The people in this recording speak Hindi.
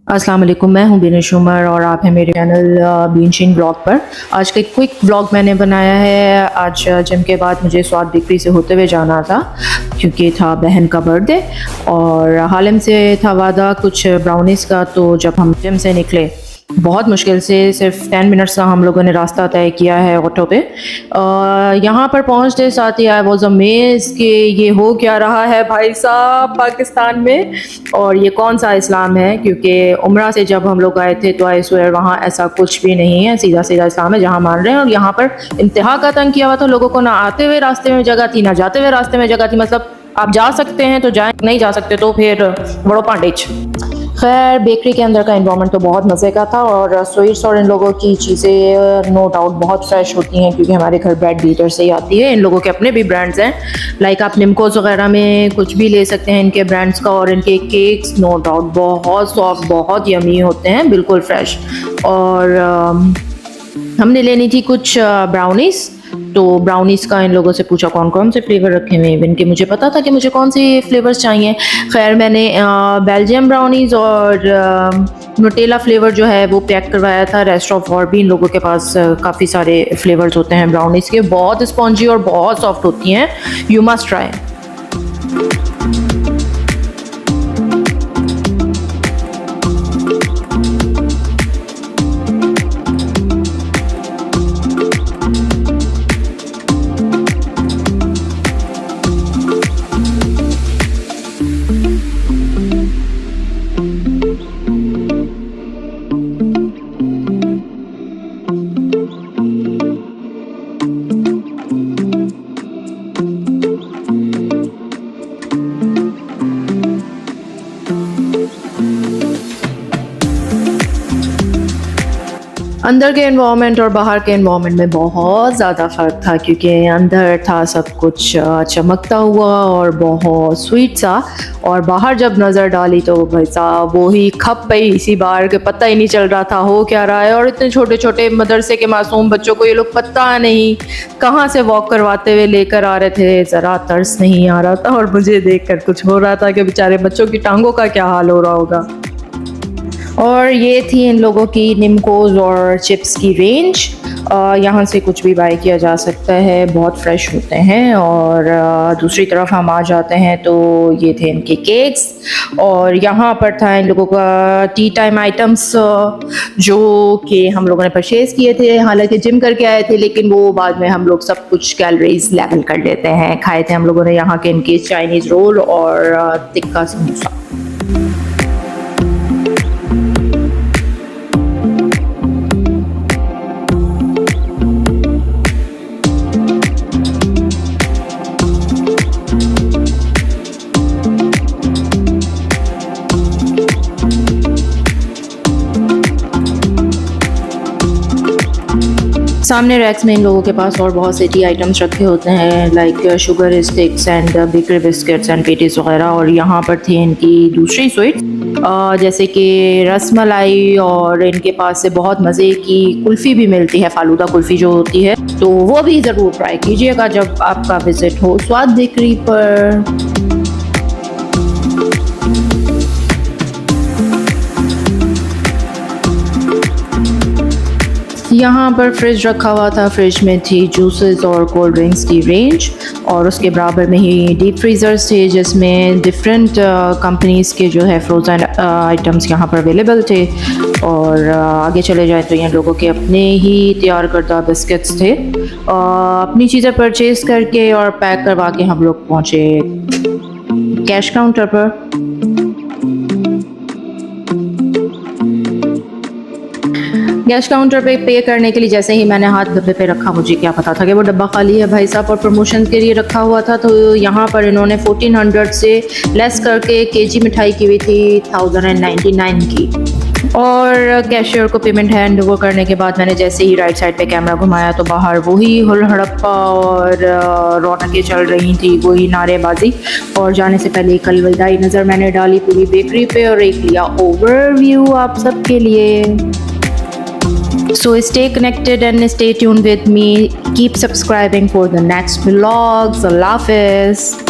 अस्सलाम वालेकुम, मैं हूँ बिनिश उमर और आप हैं मेरे चैनल बीनशीन ब्लॉग पर। आज का एक क्विक ब्लॉग मैंने बनाया है। आज जिम के बाद मुझे स्वाद बेकरी से होते हुए जाना था क्योंकि था बहन का बर्थडे और हालिम से था वादा कुछ ब्राउनीज़ का। तो जब हम जिम से निकले बहुत मुश्किल से सिर्फ 10 मिनट्स का हम लोगों ने रास्ता तय किया है ऑटो पे। यहाँ पर पहुँचते साथ ही आई वॉज अमेज़ कि ये हो क्या रहा है भाई साहब पाकिस्तान में, और ये कौन सा इस्लाम है। क्योंकि उम्रा से जब हम लोग आए थे तो आई स्वेयर वहाँ ऐसा कुछ भी नहीं है, सीधा सीधा इस्लाम है जहाँ मान रहे हैं। और यहाँ पर इंतहा का तंग किया हुआ था लोगों को, ना आते हुए रास्ते में जगह थी ना जाते हुए रास्ते में जगह थी। मतलब आप जा सकते हैं तो जाएं, नहीं जा सकते तो फिर बड़ो पांडेच। खैर बेकरी के अंदर का एनवायरनमेंट तो बहुत मज़े का था और स्वीट्स और इन लोगों की चीज़ें नो डाउट बहुत फ्रेश होती हैं क्योंकि हमारे घर ब्रेड बीटर से ही आती है। इन लोगों के अपने भी ब्रांड्स हैं, लाइक आप निमकोस वगैरह में कुछ भी ले सकते हैं इनके ब्रांड्स का। और इनके केक्स नो डाउट बहुत सॉफ्ट बहुत यमी होते हैं, बिल्कुल फ्रेश। और हमने लेनी थी कुछ ब्राउनीज़, तो ब्राउनीज़ का इन लोगों से पूछा कौन कौन से फ्लेवर रखे हुए हैं। इनके मुझे पता था कि मुझे कौन से फ्लेवर्स चाहिए। खैर मैंने बेल्जियम ब्राउनीज़ और न्यूटेला फ्लेवर जो है वो पैक करवाया था रेस्टोरेंट। और भी इन लोगों के पास काफ़ी सारे फ्लेवर्स होते हैं ब्राउनीज़ के, बहुत स्पॉन्जी और बहुत सॉफ्ट होती हैं। You must try. अंदर के एनवायरनमेंट और बाहर के एनवायरनमेंट में बहुत ज़्यादा फ़र्क था क्योंकि अंदर था सब कुछ चमकता हुआ और बहुत स्वीट सा, और बाहर जब नज़र डाली तो भाई साहब वो ही खप पई इसी बार के, पता ही नहीं चल रहा था हो क्या रहा है। और इतने छोटे छोटे मदरसे के मासूम बच्चों को ये लोग पता नहीं कहाँ से वॉक करवाते हुए लेकर आ रहे थे, ज़रा तरस नहीं आ रहा था। और मुझे देखकर कुछ हो रहा था कि बेचारे बच्चों की टांगों का क्या हाल हो रहा होगा। और ये थी इन लोगों की निमकोस और चिप्स की रेंज। यहाँ से कुछ भी बाय किया जा सकता है, बहुत फ्रेश होते हैं। और दूसरी तरफ हम आ जाते हैं तो ये थे इनके केक्स, और यहाँ पर था इन लोगों का टी टाइम आइटम्स जो कि हम लोगों ने परचेज़ किए थे। हालांकि जिम करके आए थे लेकिन वो बाद में हम लोग सब कुछ कैलोरीज लेवल कर लेते हैं। खाए थे हम लोगों ने यहाँ के इनके चाइनीज़ रोल और टिक्का समोसा। सामने रैक्स में इन लोगों के पास और बहुत से टी आइटम्स रखे होते हैं, like sugar sticks and bakery biscuits and patties वगैरह। और यहाँ पर थी इनकी दूसरी स्वीट्स जैसे कि रसमलाई, और इनके पास से बहुत मज़े की कुल्फ़ी भी मिलती है, फालूदा कुल्फ़ी जो होती है, तो वो भी ज़रूर ट्राई कीजिएगा जब आपका विज़िट हो स्वाद बेकरी पर। यहाँ पर फ्रिज रखा हुआ था, फ्रिज में थी जूसेस और कोल्ड ड्रिंक्स की रेंज, और उसके बराबर में ही डीप फ्रीज़र्स थे जिसमें डिफरेंट कंपनीज़ के जो है फ्रोज़न आइटम्स यहाँ पर अवेलेबल थे। और आगे चले जाए तो यहाँ लोगों के अपने ही तैयार करदा बिस्किट्स थे। अपनी चीज़ें परचेज़ करके और पैक करवा के हम लोग पहुँचे कैश काउंटर पर। कैश काउंटर पे करने के लिए जैसे ही मैंने हाथ डब्बे पे रखा, मुझे क्या पता था कि वो डब्बा खाली है भाई साहब, और प्रमोशन के लिए रखा हुआ था। तो यहाँ पर इन्होंने 1400 से लेस करके केजी मिठाई की हुई थी 1099 की। और कैशियर को पेमेंट हैंड ओवर करने के बाद मैंने जैसे ही राइट साइड पे कैमरा घुमाया तो बाहर वही हुल हड़प्पा और रौनकें चल रही थी, वही नारेबाजी। और जाने से पहले एक अलविदाई नज़र मैंने डाली पूरी बेकरी पे और एक लिया ओवरव्यू आप सबके लिए। So stay connected and stay tuned with me. Keep subscribing for the next vlogs. Allah Hafiz.